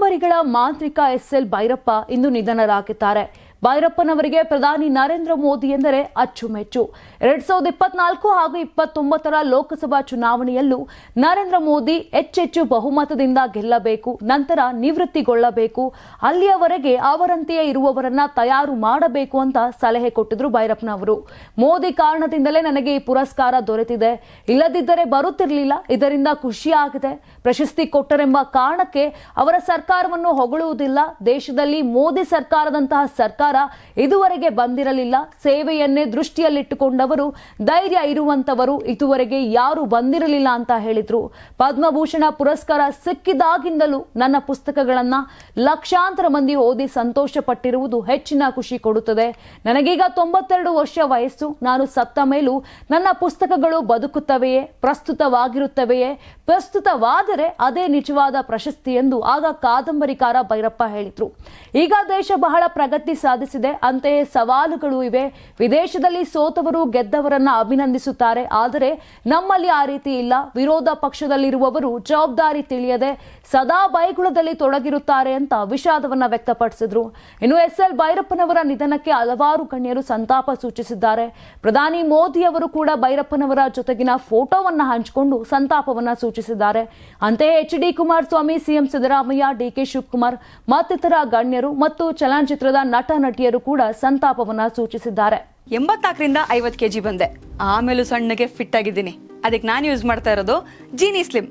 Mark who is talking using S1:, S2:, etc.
S1: ಕಾದಂಬರಿಗಳ ಮಾಂತ್ರಿಕ ಎಸ್.ಎಲ್. ಭೈರಪ್ಪ ಇಂದು ನಿಧನರಾಗಿದ್ದಾರೆ. ಭೈರಪ್ಪನವರಿಗೆ ಪ್ರಧಾನಿ ನರೇಂದ್ರ ಮೋದಿ ಎಂದರೆ ಅಚ್ಚುಮೆಚ್ಚು. 2024 ಹಾಗೂ 29ರ ಲೋಕಸಭಾ ಚುನಾವಣೆಯಲ್ಲೂ ನರೇಂದ್ರ ಮೋದಿ ಹೆಚ್ಚೆಚ್ಚು ಬಹುಮತದಿಂದ ಗೆಲ್ಲಬೇಕು, ನಂತರ ನಿವೃತ್ತಿಗೊಳ್ಳಬೇಕು, ಅಲ್ಲಿಯವರೆಗೆ ಅವರಂತೆಯೇ ಇರುವವರನ್ನ ತಯಾರು ಮಾಡಬೇಕು ಅಂತ ಸಲಹೆ ಕೊಟ್ಟಿದ್ರು ಭೈರಪ್ಪನವರು. ಮೋದಿ ಕಾರಣದಿಂದಲೇ ನನಗೆ ಈ ಪುರಸ್ಕಾರ ದೊರೆತಿದೆ, ಇಲ್ಲದಿದ್ದರೆ ಬರುತ್ತಿರಲಿಲ್ಲ, ಇದರಿಂದ ಖುಷಿಯಾಗಿದೆ. ಪ್ರಶಸ್ತಿ ಕೊಟ್ಟರೆಂಬ ಕಾರಣಕ್ಕೆ ಅವರ ಸರ್ಕಾರವನ್ನು ಹೊಗಳುವುದಿಲ್ಲ. ದೇಶದಲ್ಲಿ ಮೋದಿ ಸರ್ಕಾರದಂತಹ ಸರ್ಕಾರ ಇದುವರೆಗೆ ಬಂದಿರಲಿಲ್ಲ. ಸೇವೆಯನ್ನೇ ದೃಷ್ಟಿಯಲ್ಲಿಟ್ಟುಕೊಂಡವರು, ಧೈರ್ಯ ಇರುವಂತವರು ಇದುವರೆಗೆ ಯಾರು ಬಂದಿರಲಿಲ್ಲ ಅಂತ ಹೇಳಿದ್ರು. ಪದ್ಮಭೂಷಣ ಪುರಸ್ಕಾರ ಸಿಕ್ಕಿದಾಗಿಂದಲೂ ನನ್ನ ಪುಸ್ತಕಗಳನ್ನ ಲಕ್ಷಾಂತರ ಮಂದಿ ಓದಿ ಸಂತೋಷ ಪಟ್ಟಿರುವುದು ಹೆಚ್ಚಿನ ಖುಷಿ ಕೊಡುತ್ತದೆ. ನನಗೀಗ 92 ವರ್ಷ ವಯಸ್ಸು. ನಾನು ಸತ್ತ ಮೇಲೂ ನನ್ನ ಪುಸ್ತಕಗಳು ಬದುಕುತ್ತವೆಯೇ, ಪ್ರಸ್ತುತವಾಗಿರುತ್ತವೆಯೇ? ಪ್ರಸ್ತುತವಾದರೆ ಅದೇ ನಿಜವಾದ ಪ್ರಶಸ್ತಿ ಎಂದು ಆಗ ಕಾದಂಬರಿಕಾರ ಭೈರಪ್ಪ ಹೇಳಿದ್ರು. ಈಗ ದೇಶ ಬಹಳ ಪ್ರಗತಿ ಸಾಧಿಸಿದೆ, ಅಂತೆಯೇ ಸವಾಲುಗಳು ಇವೆ. ವಿದೇಶದಲ್ಲಿ ಸೋತವರು ಗೆದ್ದವರನ್ನ ಅಭಿನಂದಿಸುತ್ತಾರೆ, ಆದರೆ ನಮ್ಮಲ್ಲಿ ಆ ರೀತಿ ಇಲ್ಲ. ವಿರೋಧ ಪಕ್ಷದಲ್ಲಿರುವವರು ಜವಾಬ್ದಾರಿ ತಿಳಿಯದೆ ಸದಾ ಬೈಗುಳದಲ್ಲಿ ತೊಡಗಿರುತ್ತಾರೆ ಅಂತ ವಿಷಾದವನ್ನ ವ್ಯಕ್ತಪಡಿಸಿದ್ರು. ಇನ್ನು ಎಸ್.ಎಲ್. ಭೈರಪ್ಪನವರ ನಿಧನಕ್ಕೆ ಹಲವಾರು ಗಣ್ಯರು ಸಂತಾಪ ಸೂಚಿಸಿದ್ದಾರೆ. ಪ್ರಧಾನಿ ಮೋದಿ ಅವರು ಕೂಡ ಭೈರಪ್ಪನವರ ಜೊತೆಗಿನ ಫೋಟೋವನ್ನ ಹಂಚಿಕೊಂಡು ಸಂತಾಪವನ್ನ ಸೂಚಿಸಿದ್ದಾರೆ. ಅಂತೆಯೇ ಎಚ್.ಡಿ. ಕುಮಾರಸ್ವಾಮಿ, ಸಿಎಂ ಸಿದ್ದರಾಮಯ್ಯ, ಡಿ.ಕೆ. ಶಿವಕುಮಾರ್ ಮತ್ತಿತರ ಗಣ್ಯರು ಮತ್ತು ಚಲನಚಿತ್ರದ ನಟ ನಟಿಯರು ಕೂಡ ಸಂತಾಪವನ್ನ ಸೂಚಿಸಿದ್ದಾರೆ.
S2: 84ರಿಂದ 50 kg ಬಂದೆ, ಆಮೇಲೂ ಸಣ್ಣಗೆ ಫಿಟ್ ಆಗಿದ್ದೀನಿ. ಅದಕ್ಕೆ ನಾನು ಯೂಸ್ ಮಾಡ್ತಾ ಇರೋದು ಜೀನಿ ಸ್ಲಿಮ್.